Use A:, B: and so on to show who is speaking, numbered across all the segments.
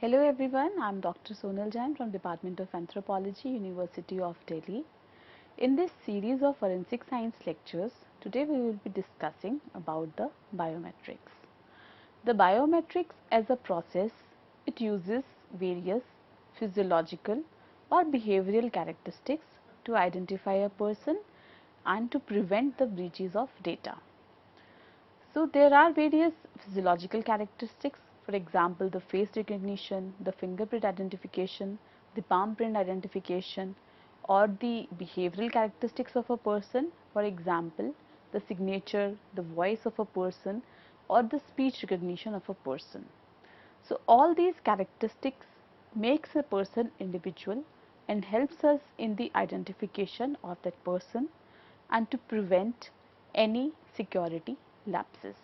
A: Hello everyone, I am Dr. Sonal Jain from Department of Anthropology, University of Delhi. In this series of forensic science lectures, today we will be discussing about the biometrics. The biometrics as a process, it uses various physiological or behavioral characteristics to identify a person and to prevent the breaches of data. So there are various physiological characteristics, for example, the face recognition, the fingerprint identification, the palm print identification, or the behavioral characteristics of a person, for example, the signature, the voice of a person, or the speech recognition of a person. So all these characteristics makes a person individual and helps us in the identification of that person and to prevent any security lapses.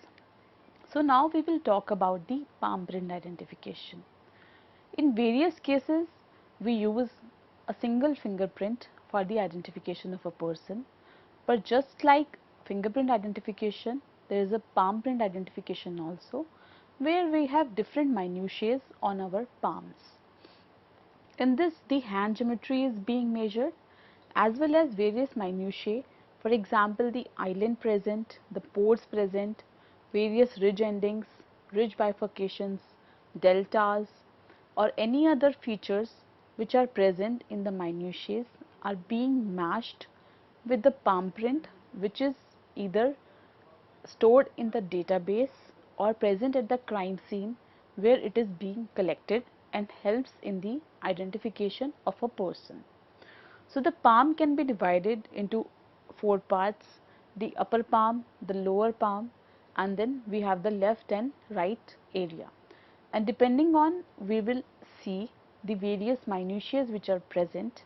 A: So now we will talk about the palm print identification. In various cases, we use a single fingerprint for the identification of a person, but just like fingerprint identification, there is a palm print identification also, where we have different minutiae on our palms. In this, the hand geometry is being measured as well as various minutiae, for example, the island present, the pores present, various ridge endings, ridge bifurcations, deltas, or any other features which are present in the minutiae are being matched with the palm print, which is either stored in the database or present at the crime scene where it is being collected and helps in the identification of a person. So the palm can be divided into four parts: the upper palm, the lower palm, and then we have the left and right area. And depending on, we will see the various minutiae which are present,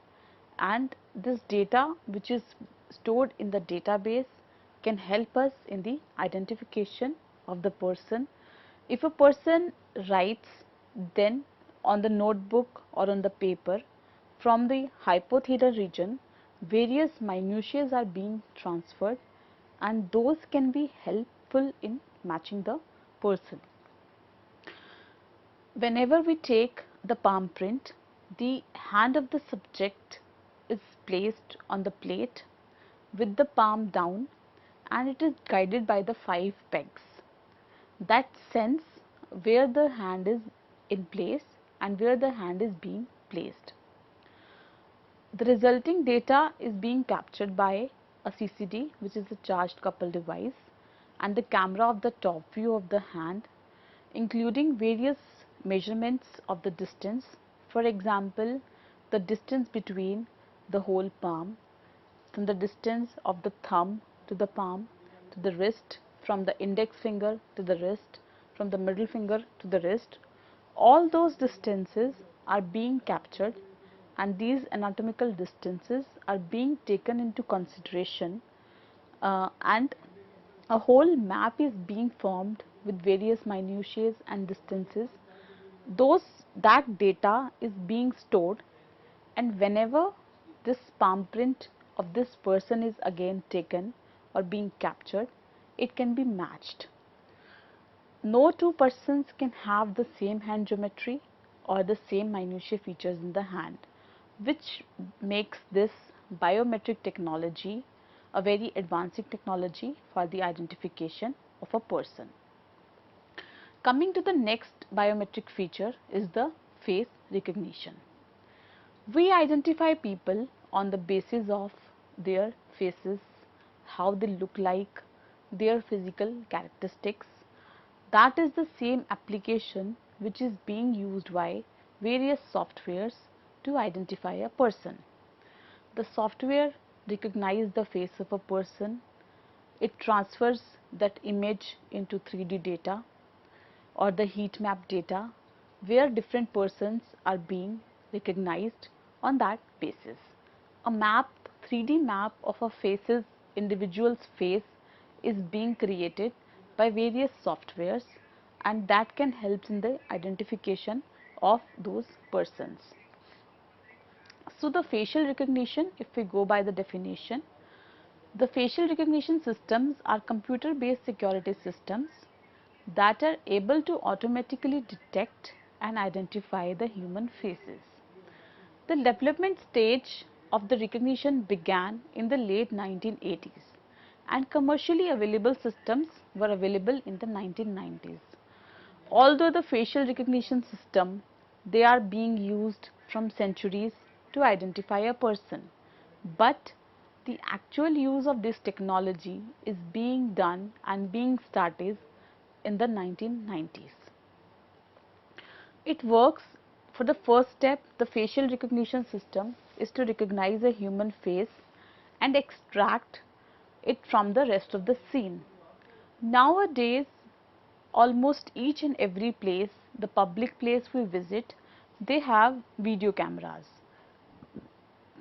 A: and this data which is stored in the database can help us in the identification of the person. If a person writes, then on the notebook or on the paper, from the hypotheta region, various minutiae are being transferred, and those can be helpful in matching the person. Whenever we take the palm print, the hand of the subject is placed on the plate with the palm down, and it is guided by the 5 pegs that sense where the hand is in place and where the hand is being placed. The resulting data is being captured by a CCD, which is a charged couple device, and the camera of the top view of the hand, including various measurements of the distance, for example, the distance between the whole palm, from the distance of the thumb to the palm to the wrist, from the index finger to the wrist, from the middle finger to the wrist. All those distances are being captured, and these anatomical distances are being taken into consideration, and a whole map is being formed with various minutiae and distances. That data is being stored, and whenever this palm print of this person is again taken or being captured, it can be matched. No two persons can have the same hand geometry or the same minutiae features in the hand, which makes this biometric technology a very advancing technology for the identification of a person. Coming to the next biometric feature is the face recognition. We identify people on the basis of their faces, how they look like, their physical characteristics. That is the same application which is being used by various softwares to identify a person. The software recognizes the face of a person, it transfers that image into 3D data or the heat map data, where different persons are being recognized on that basis. A map, 3D map of a individual's face is being created by various softwares, and that can help in the identification of those persons. So the facial recognition, if we go by the definition, the facial recognition systems are computer based security systems that are able to automatically detect and identify the human faces. The development stage of the recognition began in the late 1980s, and commercially available systems were available in the 1990s. Although the facial recognition system, they are being used from centuries to identify a person, but the actual use of this technology is being done and being started in the 1990s. It works. For the first step, the facial recognition system is to recognize a human face and extract it from the rest of the scene. Nowadays, almost each and every place, the public place we visit, they have video cameras.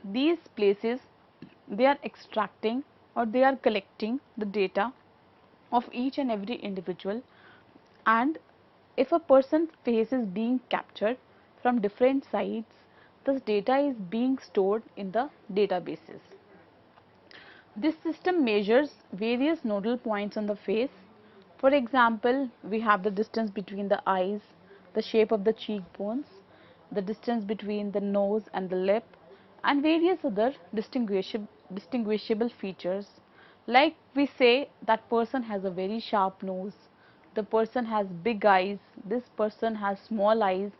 A: These places, they are extracting or they are collecting the data of each and every individual, and if a person's face is being captured from different sites, this data is being stored in the databases. This system measures various nodal points on the face. For example, we have the distance between the eyes, the shape of the cheekbones, the distance between the nose and the lip, and various other distinguishable features. Like we say that person has a very sharp nose, the person has big eyes, this person has small eyes.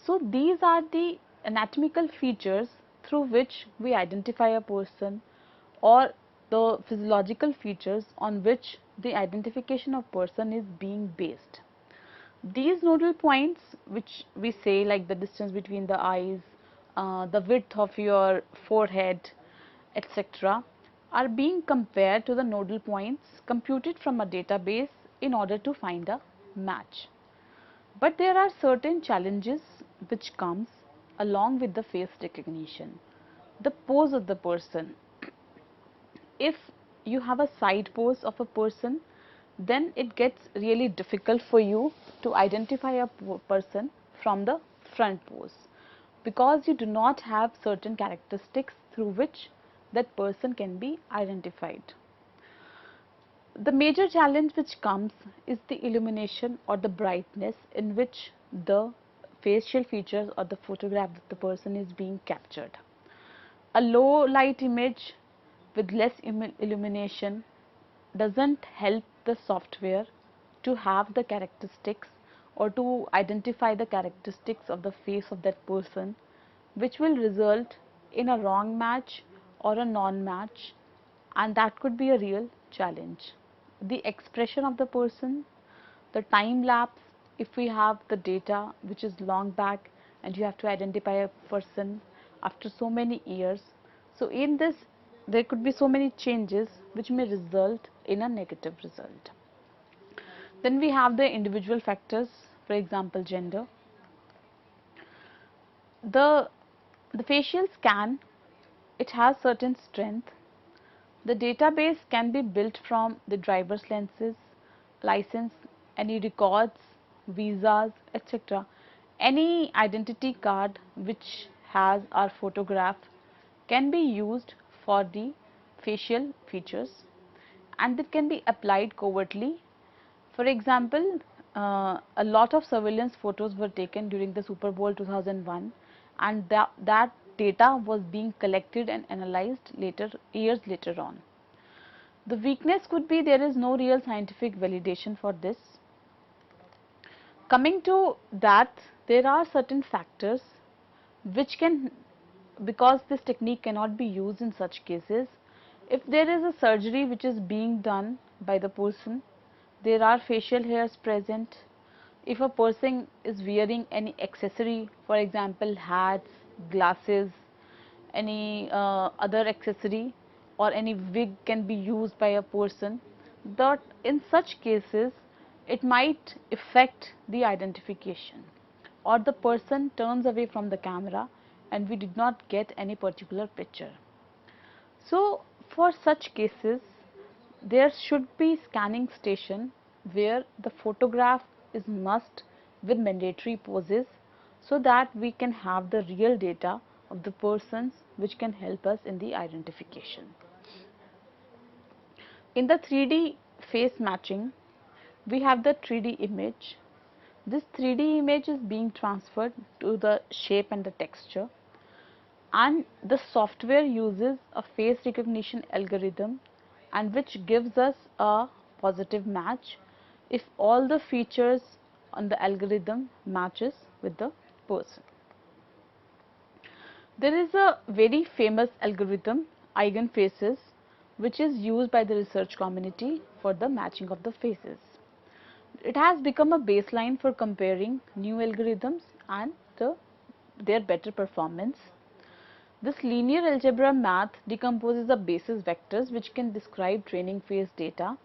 A: So these are the anatomical features through which we identify a person, or the physiological features on which the identification of person is being based. These nodal points, which we say like the distance between the eyes, the width of your forehead, etc., are being compared to the nodal points computed from a database in order to find a match. But there are certain challenges which comes along with the face recognition. The pose of the person. If you have a side pose of a person, then it gets really difficult for you to identify a person from the front pose, because you do not have certain characteristics through which that person can be identified. The major challenge which comes is the illumination or the brightness in which the facial features or the photograph of the person is being captured. A low light image with less illumination doesn't help the software to have the characteristics or to identify the characteristics of the face of that person, which will result in a wrong match or a non-match, and that could be a real challenge. The expression of the person, the time lapse, if we have the data which is long back and you have to identify a person after so many years, so in this there could be so many changes which may result in a negative result. Then we have the individual factors, for example gender. The facial scan, it has certain strength. The database can be built from the driver's lenses, license, any records, visas, etc. Any identity card which has our photograph can be used for the facial features, and it can be applied covertly. For example, a lot of surveillance photos were taken during the Super Bowl 2001, and that data was being collected and analyzed years later on. The weakness could be there is no real scientific validation for this. Coming to that, there are certain factors which can, because this technique cannot be used in such cases, if there is a surgery which is being done by the person, there are facial hairs present. If a person is wearing any accessory, for example hats, glasses, any other accessory, or any wig can be used by a person, that in such cases it might affect the identification, or the person turns away from the camera and we did not get any particular picture. So for such cases there should be scanning station where the photograph is must with mandatory poses, so that we can have the real data of the persons which can help us in the identification. In the 3D face matching, we have the 3D image. This 3D image is being transferred to the shape and the texture, and the software uses a face recognition algorithm and which gives us a positive match if all the features on the algorithm matches with the person. There is a very famous algorithm, eigenfaces, which is used by the research community for the matching of the faces. It has become a baseline for comparing new algorithms and their better performance. This linear algebra math decomposes the basis vectors which can describe training phase data,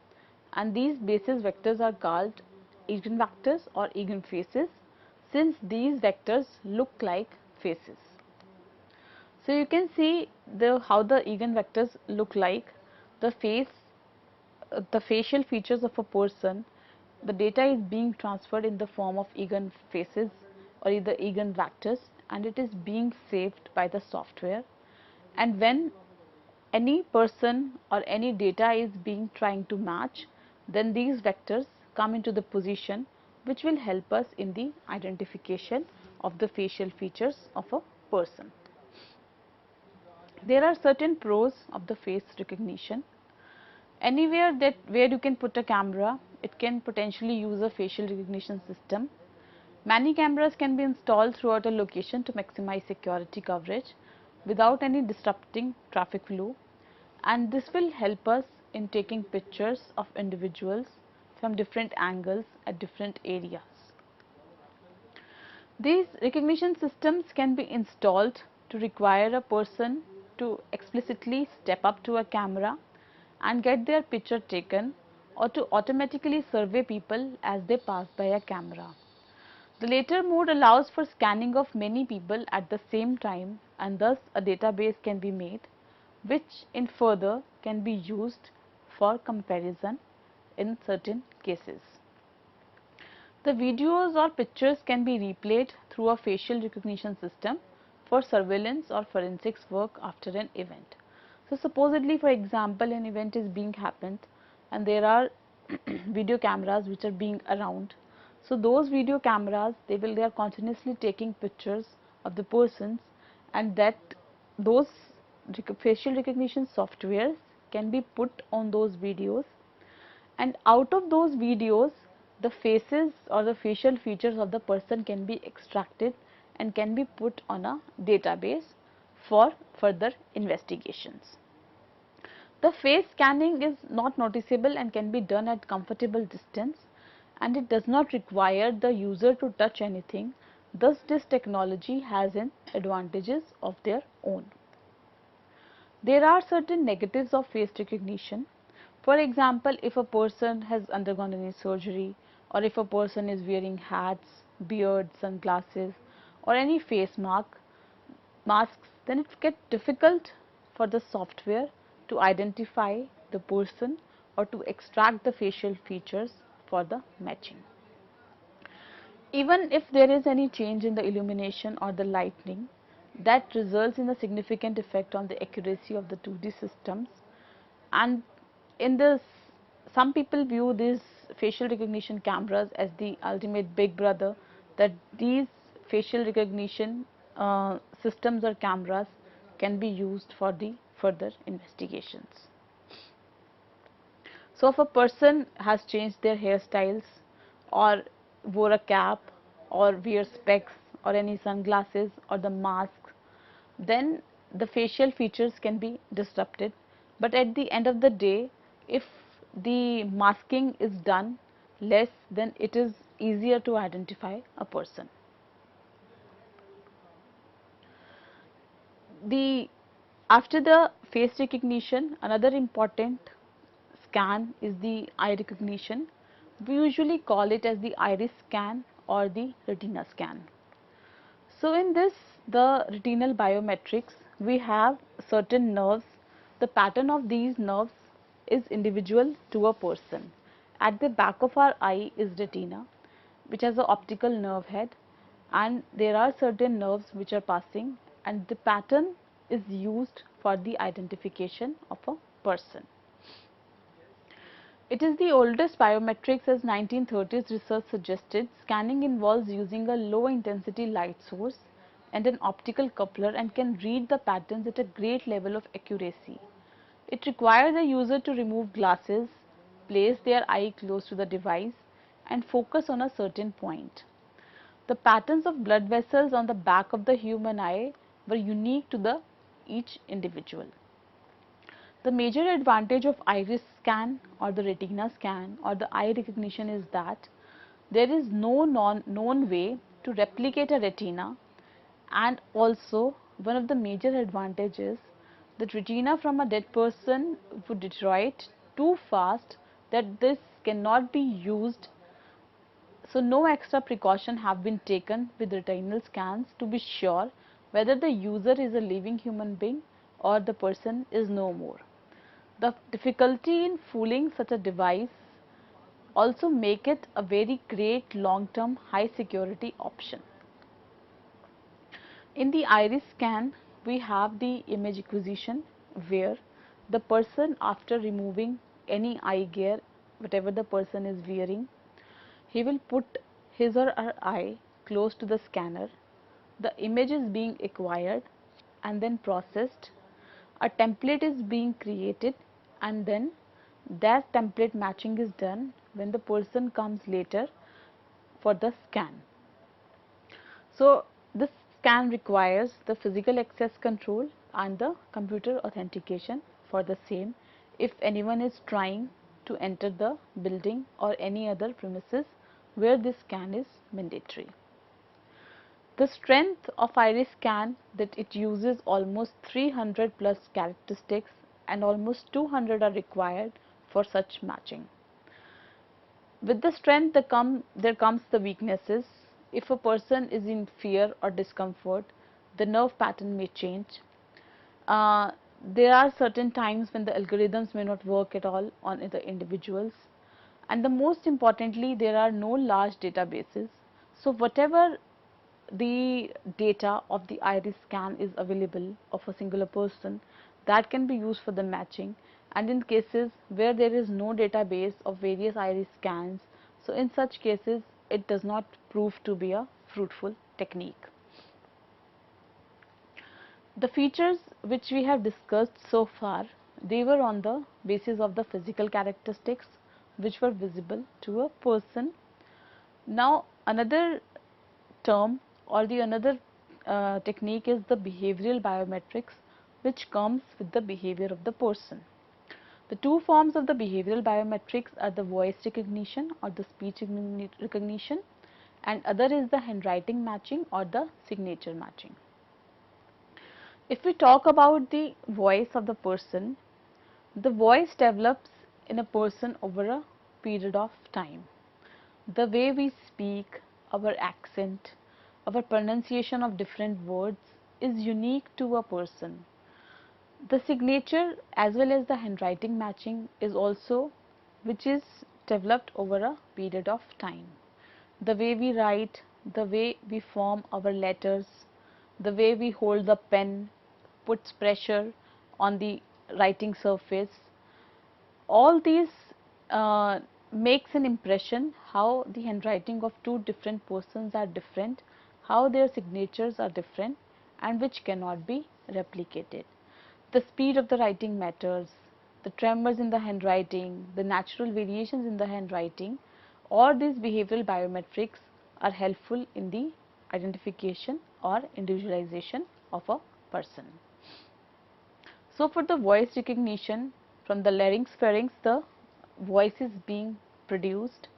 A: and these basis vectors are called eigenvectors or eigenfaces since these vectors look like faces. So you can see how the eigenvectors look like. The the facial features of a person, the data is being transferred in the form of eigenfaces or either eigenvectors, and it is being saved by the software. And when any person or any data is being trying to match, then these vectors come into the position which will help us in the identification of the facial features of a person. There are certain pros of the face recognition. Anywhere where you can put a camera, it can potentially use a facial recognition system. Many cameras can be installed throughout a location to maximize security coverage without any disrupting traffic flow, and this will help us in taking pictures of individuals from different angles at different areas. These recognition systems can be installed to require a person to explicitly step up to a camera and get their picture taken, or to automatically survey people as they pass by a camera. The latter mode allows for scanning of many people at the same time, and thus a database can be made which in further can be used for comparison in certain cases. The videos or pictures can be replayed through a facial recognition system for surveillance or forensics work after an event. So supposedly, for example, an event is being happened and there are video cameras which are being around. So those video cameras, they are continuously taking pictures of the persons, and that those facial recognition softwares can be put on those videos, and out of those videos the faces or the facial features of the person can be extracted and can be put on a database for further investigations. The face scanning is not noticeable and can be done at comfortable distance, and it does not require the user to touch anything. Thus this technology has an advantages of their own. There are certain negatives of face recognition. For example, if a person has undergone any surgery, or if a person is wearing hats, beard, sunglasses, or any face masks, then it gets difficult for the software to identify the person or to extract the facial features for the matching. Even if there is any change in the illumination or the lighting, that results in a significant effect on the accuracy of the 2D systems, and in this, some people view these facial recognition cameras as the ultimate big brother, that these facial recognition systems or cameras can be used for the further investigations. So if a person has changed their hairstyles or wore a cap or wear specs or any sunglasses or the mask, then the facial features can be disrupted. But at the end of the day, if the masking is done less, then it is easier to identify a person. After the face recognition, another important scan is the eye recognition. We usually call it as the iris scan or the retina scan. So in this, the retinal biometrics, we have certain nerves. The pattern of these nerves is individual to a person. At the back of our eye is retina, which has an optical nerve head, and there are certain nerves which are passing, and the pattern is used for the identification of a person. It is the oldest biometrics, as 1930s research suggested. Scanning involves using a low intensity light source and an optical coupler and can read the patterns at a great level of accuracy. It requires the user to remove glasses, place their eye close to the device and focus on a certain point. The patterns of blood vessels on the back of the human eye were unique to each individual. The major advantage of iris scan or the retina scan or the eye recognition is that there is no known way to replicate a retina, and also one of the major advantages that retina from a dead person would deteriorate too fast that this cannot be used. So no extra precaution have been taken with retinal scans to be sure whether the user is a living human being or the person is no more. The difficulty in fooling such a device also make it a very great long-term high security option. In the iris scan, we have the image acquisition, where the person, after removing any eye gear, whatever the person is wearing, he will put his or her eye close to the scanner. The image is being acquired and then processed. A template is being created and then that template matching is done when the person comes later for the scan. So this scan requires the physical access control and the computer authentication for the same if anyone is trying to enter the building or any other premises where this scan is mandatory. The strength of iris scan that it uses almost 300 plus characteristics and almost 200 are required for such matching. With the strength there comes the weaknesses. If a person is in fear or discomfort, the nerve pattern may change. There are certain times when the algorithms may not work at all on the individuals, and the most importantly, there are no large databases. So whatever the data of the iris scan is available of a singular person, that can be used for the matching, and in cases where there is no database of various iris scans, so in such cases it does not prove to be a fruitful technique. The features which we have discussed so far, they were on the basis of the physical characteristics which were visible to a person. Now another term or the another technique is the behavioral biometrics, which comes with the behavior of the person. The two forms of the behavioral biometrics are the voice recognition or the speech recognition, and other is the handwriting matching or the signature matching. If we talk about the voice of the person, the voice develops in a person over a period of time. The way we speak, our accent, our pronunciation of different words is unique to a person. The signature as well as the handwriting matching is also which is developed over a period of time. The way we write, the way we form our letters, the way we hold the pen, puts pressure on the writing surface, all these makes an impression how the handwriting of two different persons are different, how their signatures are different, and which cannot be replicated. The speed of the writing matters, the tremors in the handwriting, the natural variations in the handwriting, all these behavioral biometrics are helpful in the identification or individualization of a person. So for the voice recognition, from the larynx pharynx the voice is being produced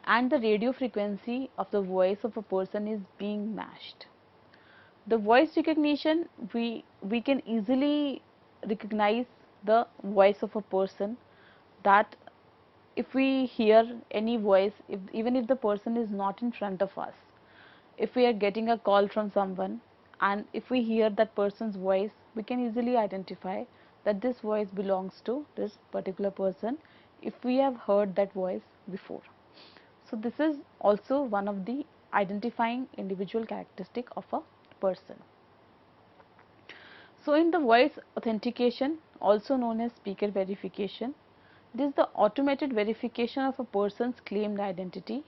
A: and the radio frequency of the voice of a person is being matched. The voice recognition, we can easily recognize the voice of a person, that if we hear any voice, even if the person is not in front of us, if we are getting a call from someone and if we hear that person's voice, we can easily identify that this voice belongs to this particular person if we have heard that voice before. So this is also one of the identifying individual characteristic of a person. So in the voice authentication, also known as speaker verification, This is the automated verification of a person's claimed identity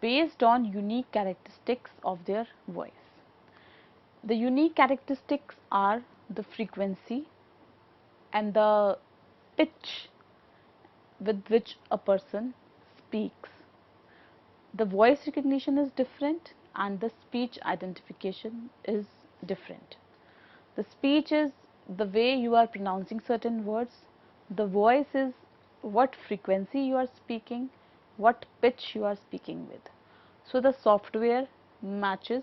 A: based on unique characteristics of their voice. The unique characteristics are the frequency and the pitch with which a person speaks. The voice recognition is different and the speech identification is different. The speech is the way you are pronouncing certain words. The voice is what frequency you are speaking, what pitch you are speaking with. So the software matches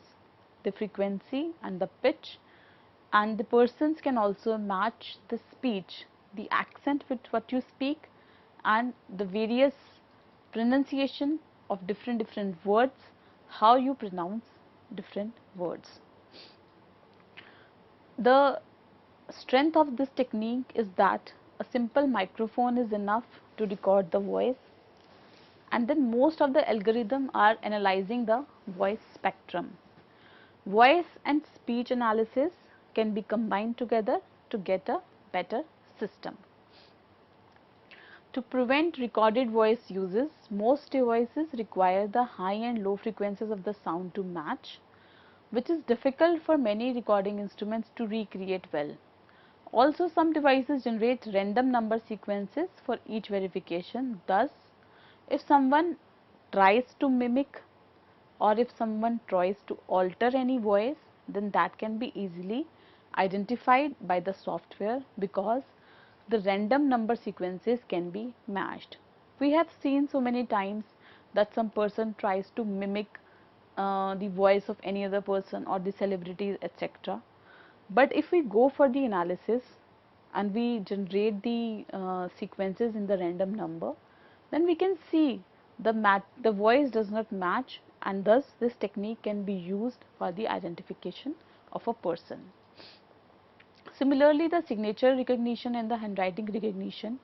A: the frequency and the pitch, and the persons can also match the speech, the accent with what you speak, and the various pronunciation of different words, how you pronounce different words. The strength of this technique is that a simple microphone is enough to record the voice, and then most of the algorithms are analyzing the voice spectrum. Voice and speech analysis can be combined together to get a better system. To prevent recorded voice uses, most devices require the high and low frequencies of the sound to match, which is difficult for many recording instruments to recreate well. Also, some devices generate random number sequences for each verification. Thus, if someone tries to mimic or if someone tries to alter any voice, then that can be easily identified by the software because the random number sequences can be matched. We have seen so many times that some person tries to mimic the voice of any other person or the celebrities, etc. But if we go for the analysis and we generate the sequences in the random number, then we can see the voice does not match, and thus this technique can be used for the identification of a person. Similarly, the signature recognition and the handwriting recognition,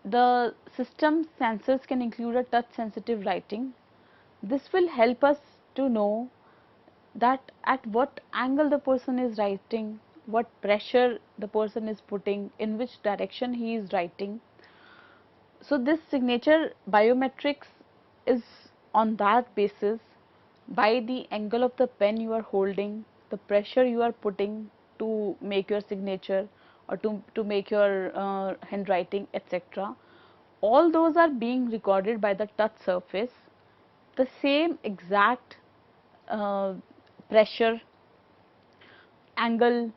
A: the system sensors can include a touch sensitive writing. This will help us to know that at what angle the person is writing, what pressure the person is putting, in which direction he is writing. So this signature biometrics is on that basis, by the angle of the pen you are holding, the pressure you are putting to make your signature or to make your handwriting, etc. All those are being recorded by the touch surface. The same exact uh, pressure, angle,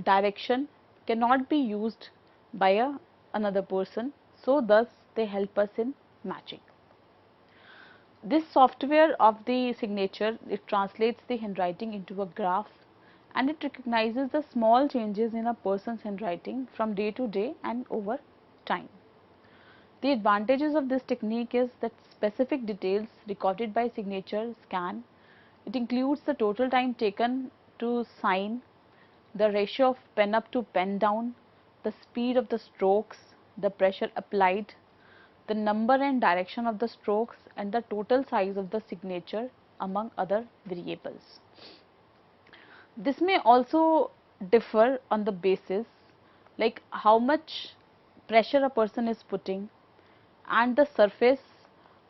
A: direction cannot be used by another person. So thus they help us in matching. This software of the signature, it translates the handwriting into a graph, and it recognizes the small changes in a person's handwriting from day to day and over time. The advantages of this technique is that specific details recorded by signature scan. It includes the total time taken to sign, the ratio of pen up to pen down, the speed of the strokes, the pressure applied, the number and direction of the strokes, and the total size of the signature, among other variables. This may also differ on the basis like how much pressure a person is putting and the surface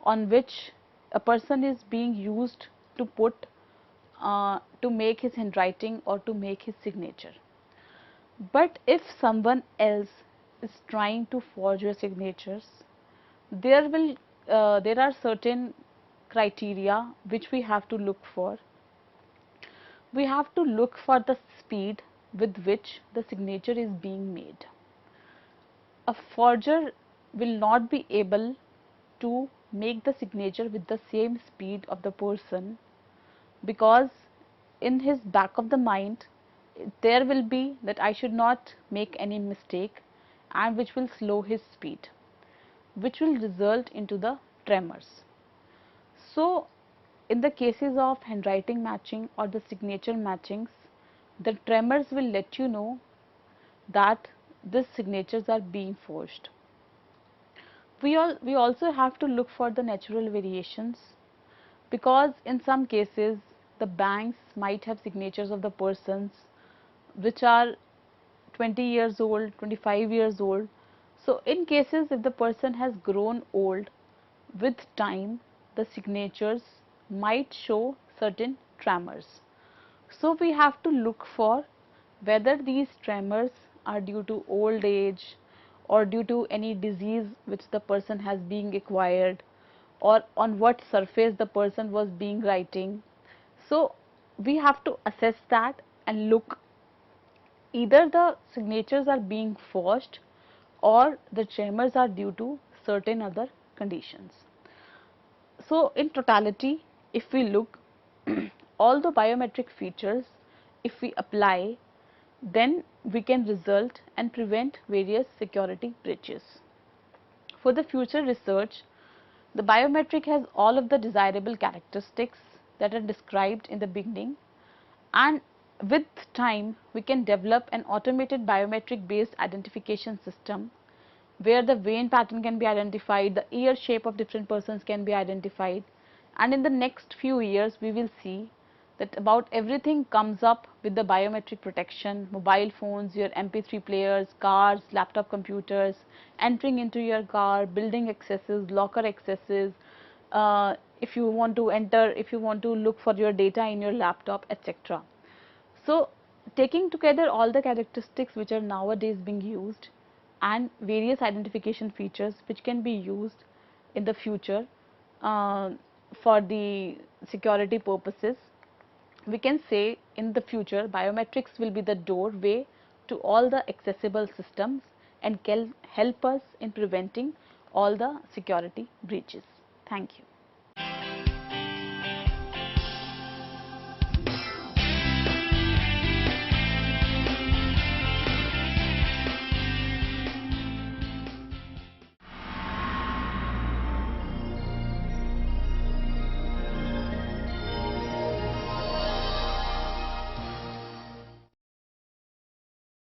A: on which a person is being used to put to make his handwriting or to make his signature. But if someone else is trying to forge your signatures, there are certain criteria which we have to look for. We have to look for the speed with which the signature is being made. A forger will not be able to make the signature with the same speed of the person, because in his back of the mind there will be that I should not make any mistake, and which will slow his speed, which will result into the tremors. So in the cases of handwriting matching or the signature matchings, the tremors will let you know that these signatures are being forged. We also have to look for the natural variations, because in some cases the banks might have signatures of the persons which are 20 years old, 25 years old. So in cases if the person has grown old, with time the signatures might show certain tremors. So we have to look for whether these tremors are due to old age or due to any disease which the person has been acquired, or on what surface the person was being writing. So we have to assess that and look, either the signatures are being forged or the tremors are due to certain other conditions. So in totality, if we look, all the biometric features, if we apply, then we can result and prevent various security breaches. For the future research, the biometric has all of the desirable characteristics that are described in the beginning, and with time we can develop an automated biometric based identification system where the vein pattern can be identified, the ear shape of different persons can be identified, and in the next few years we will see that about everything comes up with the biometric protection: mobile phones, your MP3 players, cars, laptop computers, entering into your car, building accesses, locker accesses, if you want to enter, if you want to look for your data in your laptop, etc. So taking together all the characteristics which are nowadays being used and various identification features which can be used in the future uh, for the security purposes, we can say in the future biometrics will be the doorway to all the accessible systems and can help us in preventing all the security breaches. Thank you.